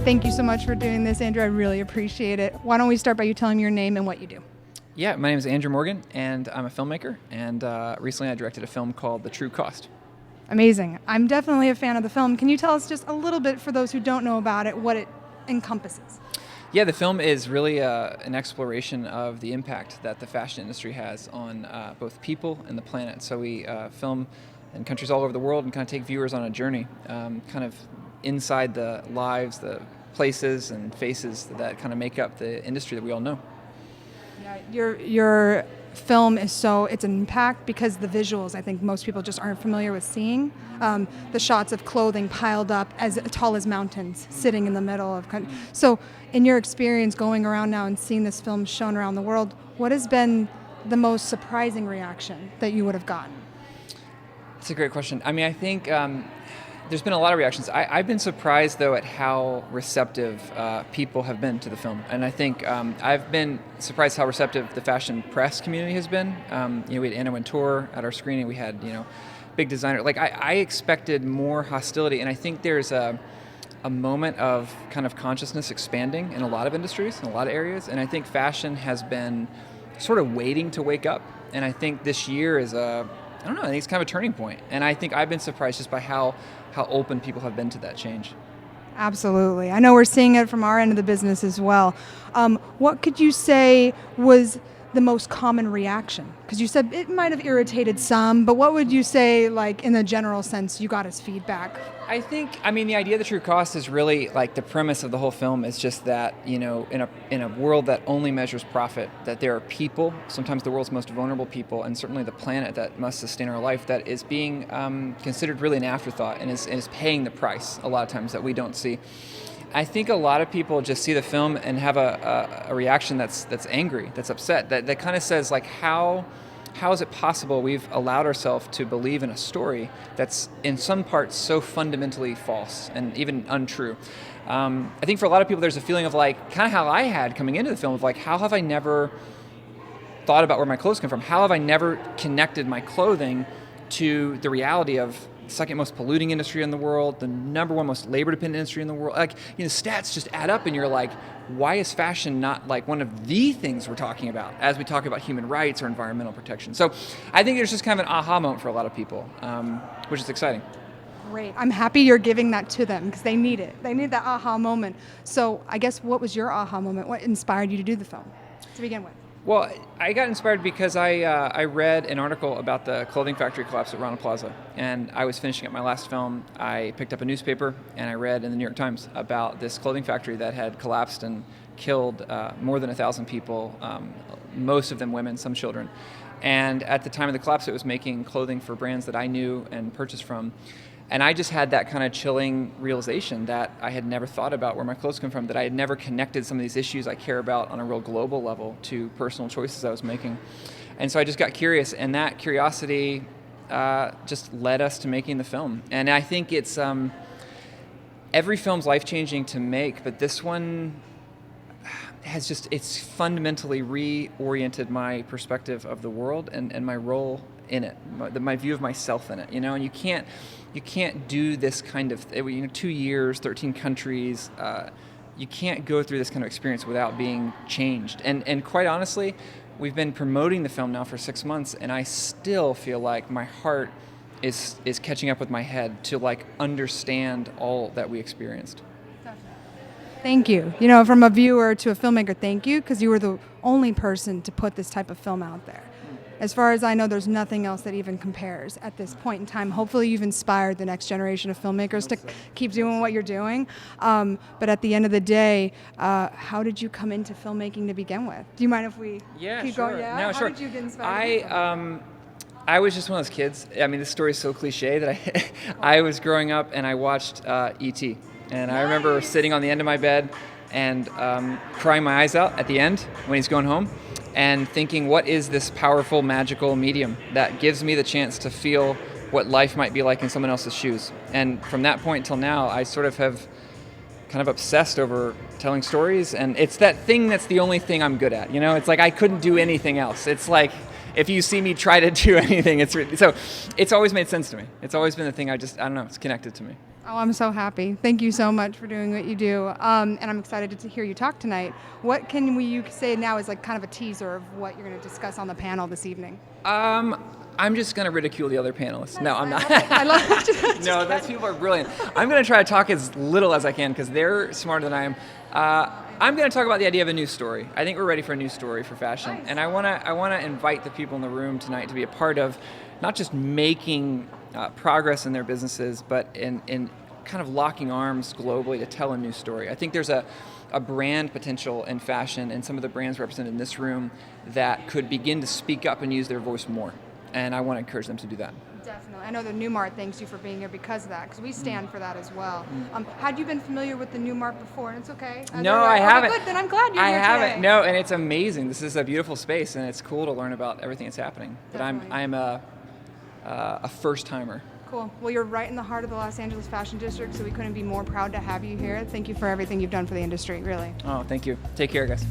Thank you so much for doing this, Andrew. I really appreciate it. Why don't we start by you telling me your name and what you do? Yeah, my name is Andrew Morgan, and I'm a filmmaker, and recently I directed a film called The True Cost. Amazing. I'm definitely a fan of the film. Can you tell us just a little bit, for those who don't know about it, what it encompasses? Yeah, the film is really an exploration of the impact that the fashion industry has on both people and the planet. So we film in countries all over the world and kind of take viewers on a journey, kind of inside the lives, the places and faces that kind of make up the industry that we all know. Yeah, your film is it's an impact because the visuals, I think most people just aren't familiar with seeing. The shots of clothing piled up as tall as mountains sitting in the middle of country. So in your experience going around now and seeing this film shown around the world, what has been the most surprising reaction that you would have gotten? That's a great question. I mean, I think there's been a lot of reactions. I've been surprised, though, at how receptive people have been to the film. And I think I've been surprised how receptive the fashion press community has been. We had Anna Wintour at our screening. We had, big designer. Like, I expected more hostility. And I think there's a moment of kind of consciousness expanding in a lot of industries, in a lot of areas. And I think fashion has been sort of waiting to wake up. And I think this year is I think it's kind of a turning point. And I think I've been surprised just by how open people have been to that change. Absolutely. I know we're seeing it from our end of the business as well. What could you say was the most common reaction? Because you said it might have irritated some, but what would you say, like, in the general sense, you got as feedback? I think, the idea of the true cost is really, like, the premise of the whole film is just that, in a world that only measures profit, that there are people, sometimes the world's most vulnerable people, and certainly the planet that must sustain our life, that is being considered really an afterthought and is paying the price a lot of times that we don't see. I think a lot of people just see the film and have a reaction that's angry, that's upset, that kind of says, like, how is it possible we've allowed ourselves to believe in a story that's in some parts so fundamentally false and even untrue? I think for a lot of people there's a feeling of, like, kind of how I had coming into the film, of, like, how have I never thought about where my clothes come from? How have I never connected my clothing to the reality of second most polluting industry in the world, the number one most labor-dependent industry in the world? Like, stats just add up, and you're like, why is fashion not, like, one of the things we're talking about as we talk about human rights or environmental protection? So I think there's just kind of an aha moment for a lot of people, which is exciting. Great. I'm happy you're giving that to them because they need it. They need that aha moment. So I guess what was your aha moment? What inspired you to do the film to begin with? Well, I got inspired because I read an article about the clothing factory collapse at Rana Plaza, and I was finishing up my last film. I picked up a newspaper, and I read in the New York Times about this clothing factory that had collapsed and killed more than 1,000 people, most of them women, some children. And at the time of the collapse, it was making clothing for brands that I knew and purchased from. And I just had that kind of chilling realization that I had never thought about where my clothes come from, that I had never connected some of these issues I care about on a real global level to personal choices I was making. And so I just got curious, and that curiosity just led us to making the film. And I think it's every film's life-changing to make, but this one it's fundamentally reoriented my perspective of the world and my role in it, my view of myself in it, and you can't do this kind of, 2 years, 13 countries, you can't go through this kind of experience without being changed. And quite honestly, we've been promoting the film now for 6 months, and I still feel like my heart is catching up with my head to, like, understand all that we experienced. Thank you. From a viewer to a filmmaker, thank you, because you were the only person to put this type of film out there. As far as I know, there's nothing else that even compares at this point in time. Hopefully you've inspired the next generation of filmmakers to keep doing what you're doing. But at the end of the day, how did you come into filmmaking to begin with? Do you mind if we keep going? Yeah, no, sure. How did you get inspired? I was just one of those kids. This story is so cliche that I was growing up and I watched E.T. And I remember sitting on the end of my bed and crying my eyes out at the end when he's going home, and thinking, what is this powerful, magical medium that gives me the chance to feel what life might be like in someone else's shoes? And from that point till now, I sort of have kind of obsessed over telling stories, and it's that thing that's the only thing I'm good at. It's like I couldn't do anything else. It's like if you see me try to do anything, so it's always made sense to me. It's always been the thing I don't know, it's connected to me. Oh, I'm so happy. Thank you so much for doing what you do. And I'm excited to hear you talk tonight. What can you say now is like kind of a teaser of what you're going to discuss on the panel this evening? I'm just going to ridicule the other panelists. No, I'm not. I love it. No, those people are brilliant. I'm going to try to talk as little as I can because they're smarter than I am. I'm going to talk about the idea of a new story. I think we're ready for a new story for fashion. Nice. And I want to invite the people in the room tonight to be a part of not just making progress in their businesses, but in kind of locking arms globally to tell a new story. I think there's a brand potential in fashion and some of the brands represented in this room that could begin to speak up and use their voice more. And I want to encourage them to do that. Definitely. I know the new Mart thanks you for being here because of that, because we stand for that as well. Had you been familiar with the new Mart before? And it's okay. No, I haven't. Good, then I'm glad you're here haven't. today. No, and it's amazing. This is a beautiful space, and it's cool to learn about everything that's happening. But Definitely. I'm a first-timer. Cool. Well, you're right in the heart of the Los Angeles Fashion District, so we couldn't be more proud to have you here. Thank you for everything you've done for the industry, really. Oh, thank you. Take care, guys.